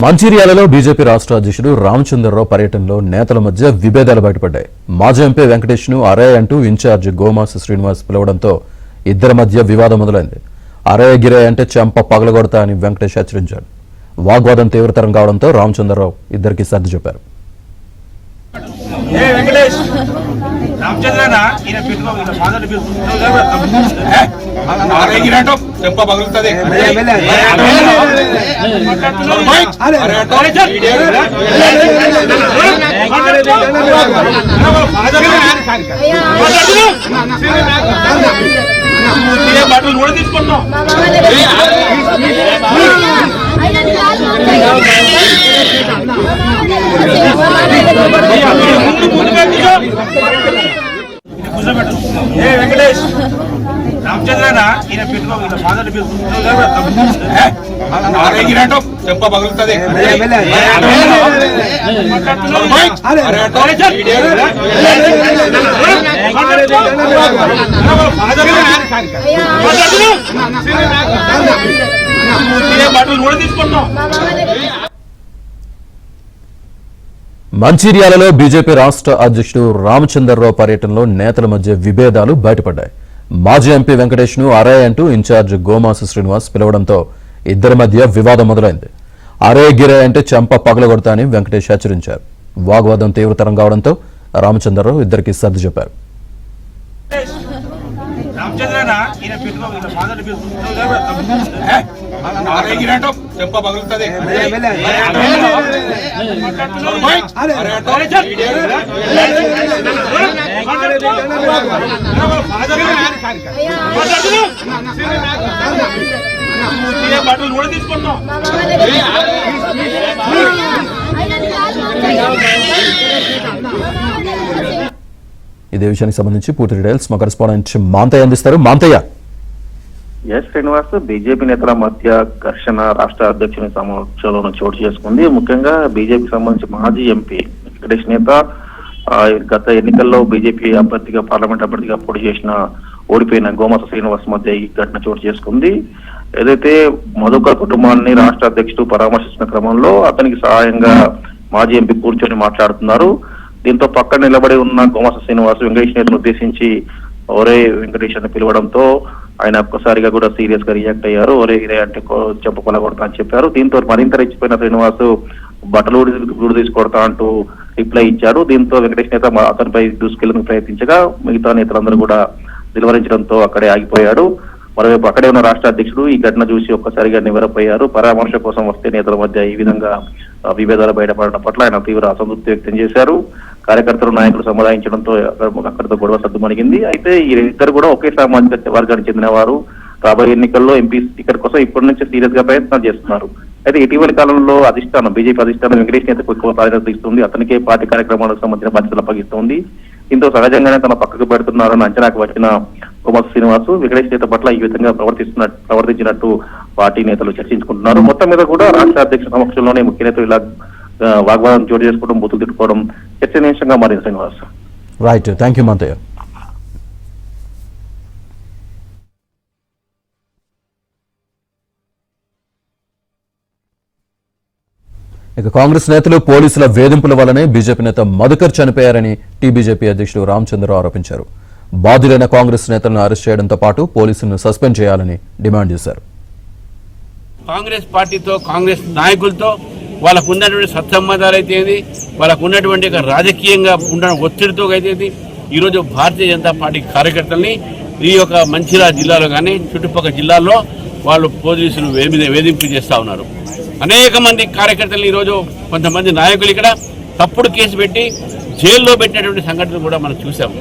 మంచిర్యాలలో BJP రాష్ట్ర అధ్యక్షుడు రామచంద్రరావు పర్యటనలో నేతల మధ్య విభేదాలు బయటపడ్డాయి. మాజీ ఎంపీ వెంకటేష్ ను అరే అంటూ ఇన్ఛార్జ్ గోమాస శ్రీనివాస్ పిలవడంతో ఇద్దరి మధ్య వివాదం మొదలైంది. అరే గిరే అంటే చెంప పగలగొడతా అని వెంకటేష్ హెచ్చరించాడు. వాగ్వాదం తీవ్రతరం కావడంతో రామచంద్రరావు ఇద్దరికి సర్ది చెప్పారు. బట్టలు కూడా తీసుకుంటాం. వెంకటేష్ రామచంద్రనా ఈయన పెట్టుకో చెంప పగులుతుంది. బట్టలు కూడా తీసుకుంటాం. మంచిర్యాలలో బీజేపీ రాష్ట్ర అధ్యక్షుడు రామచంద్రరావు పర్యటనలో నేతల మధ్య విభేదాలు బయటపడ్డాయి. మాజీ ఎంపీ వెంకటేష్ ను అరే అంటూ ఇన్ఛార్జ్ గోమాస శ్రీనివాస్ పిలవడంతో ఇద్దరి మధ్య వివాదం మొదలైంది. అరే గిరే అంటే చెంప పగలగొడతా అని వెంకటేష్ హెచ్చరించారు. వాగ్వాదం తీవ్రతరం కావడంతో రామచంద్రరావు ఇద్దరికి సర్ది చెప్పారు. చెంప పగులుతుంది. బట్టలు కూడా తీసుకుంటాం. ఇదే విషయానికి సంబంధించి పూర్తి డీటెయిల్స్ మా కరెస్పాండెంట్ మాంతయ్య అందిస్తారు. మాంతయ్య. శ్రీనివాస్, బీజేపీ నేతల మధ్య ఘర్షణ రాష్ట్ర అధ్యక్షుని సమక్షంలో చోటు చేసుకుంది. ముఖ్యంగా బీజేపీకి సంబంధించి మాజీ ఎంపీ వెంకటేష్ నేత గత ఎన్నికల్లో బీజేపీ అభ్యర్థిగా పార్లమెంట్ అభ్యర్థిగా పోటీ చేసిన ఓడిపోయిన గోమాస శ్రీనివాస్ మధ్య ఈ ఘటన చోటు చేసుకుంది. ఏదైతే మధుకర్ కుటుంబాన్ని రాష్ట్ర అధ్యక్షుడు పరామర్శించిన క్రమంలో అతనికి సహాయంగా మాజీ ఎంపీ కూర్చొని మాట్లాడుతున్నారు. దీంతో పక్కన నిలబడి ఉన్న గోమాస శ్రీనివాస్ వెంకటేష్ నేతను ఉద్దేశించి ఒరే వెంకటేష్ అని పిలవడంతో ఆయన ఒక్కసారిగా కూడా సీరియస్ గా రియాక్ట్ అయ్యారు. ఒరే ఇదే అంటే చెప్ప కొలగొడతా అని చెప్పారు. దీంతో మరింత రెచ్చిపోయిన శ్రీనివాస్ బట్టలు గుడి తీసుకొడతా అంటూ రిప్లై ఇచ్చారు. దీంతో వెంకటేష్ నేత అతనిపై దూసుకెళ్లేందుకు ప్రయత్నించగా మిగతా నేతలందరూ కూడా నిలువరించడంతో అక్కడే ఆగిపోయాడు. మరోవైపు అక్కడే ఉన్న రాష్ట్ర అధ్యక్షుడు ఈ ఘటన చూసి ఒక్కసారిగా నివ్వెరపోయారు. పరామర్శ కోసం వస్తే నేతల మధ్య ఈ విధంగా విభేదాలు బయటపడడం పట్ల ఆయన తీవ్ర అసంతృప్తి వ్యక్తం చేశారు. కార్యకర్తలు నాయకులు సముదాయించడంతో అక్కడితో గొడవ సద్దుమణిగింది. అయితే ఈ ఇద్దరు కూడా ఒకే సామాజిక వర్గానికి చెందిన వారు. రాబోయే ఎన్నికల్లో ఎంపీ టికెట్ కోసం ఇప్పటి నుంచి సీరియస్ గా ప్రయత్నాలు చేస్తున్నారు. అయితే ఇటీవలి కాలంలో బీజేపీ అధిష్టానం వెంకటేష్ నేతకు ఎక్కువ ప్రాధాన్యత ఇస్తుంది. అతనికే పార్టీ కార్యక్రమాలకు సంబంధించిన బాధ్యతలు అప్పగిస్తోంది. దీంతో సహజంగానే తన పక్కకు పెడుతున్నారని అంచనాకు వచ్చిన గోమాస శ్రీనివాస్ వెంకటేష్ నేత పట్ల ఈ విధంగా ప్రవర్తించినట్టు పార్టీ నేతలు చర్చించుకుంటున్నారు. మొత్తం మీద కూడా రాష్ట్ర అధ్యక్షుల సమక్షంలోనే ముఖ్య నేతలు ఇలా వాగ్వాదం చోటు చేసుకోవడం, బూతులు తిట్టుకోవడం చర్చనీయాంశంగా మారింది. Srinivas. Right, thank you Manthaiah. ఇక కాంగ్రెస్ నేతలు పోలీసుల వేధింపుల వల్లనే బీజేపీ నేత మధుకర్ చనిపోయారని టీబీజేపీ అధ్యక్షుడు రామచంద్రరావు ఆరోపించారు. బాధ్యులైన కాంగ్రెస్ నేతలను అరెస్ట్ చేయడంతో పాటు పోలీసులను సస్పెండ్ చేయాలని డిమాండ్ చేశారు. కాంగ్రెస్ పార్టీతో, కాంగ్రెస్ నాయకులతో వాళ్ళకు ఉన్నటువంటి సత్సంబంధాలు అయితే, వాళ్ళకు ఉన్నటువంటి రాజకీయంగా ఉన్న ఒత్తిడితో అయితే ఈరోజు భారతీయ జనతా పార్టీ కార్యకర్తల్ని ఈ యొక్క మంచిర్యాల జిల్లాలో కానీ చుట్టుపక్కల జిల్లాల్లో వాళ్ళు పోలీసులు వేధింపు చేస్తూ ఉన్నారు. అనేక మంది కార్యకర్తలు ఈరోజు కొంతమంది నాయకులు ఇక్కడ తప్పుడు కేసు పెట్టి జైల్లో పెట్టినటువంటి సంఘటనలు కూడా మనం చూసాము.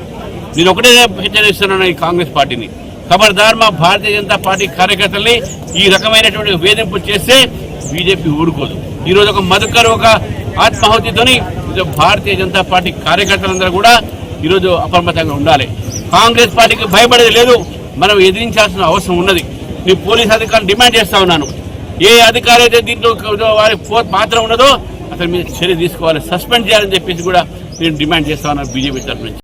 నేను ఒకటే హెచ్చరిస్తున్నాను ఈ కాంగ్రెస్ పార్టీని, ఖబర్దార్ మా భారతీయ జనతా పార్టీ కార్యకర్తల్ని ఈ రకమైనటువంటి వేధింపు చేస్తే బీజేపీ ఊరుకోదు. ఈరోజు ఒక మధుకర్ ఒక ఆత్మాహుతితోని భారతీయ జనతా పార్టీ కార్యకర్తలందరూ కూడా ఈరోజు అప్రమత్తంగా ఉండాలి. కాంగ్రెస్ పార్టీకి భయపడేది లేదు, మనం ఎదిరించాల్సిన అవసరం ఉన్నది. నీ పోలీస్ అధికారులు డిమాండ్ చేస్తా ఉన్నాను, ఏ అధికారి అయితే దీంట్లో వారి పాత్ర ఉన్నదో అతని మీద చర్య తీసుకోవాలి, సస్పెండ్ చేయాలని చెప్పేసి కూడా నేను డిమాండ్ చేస్తా ఉన్నాను బీజేపీ తరఫు నుంచి.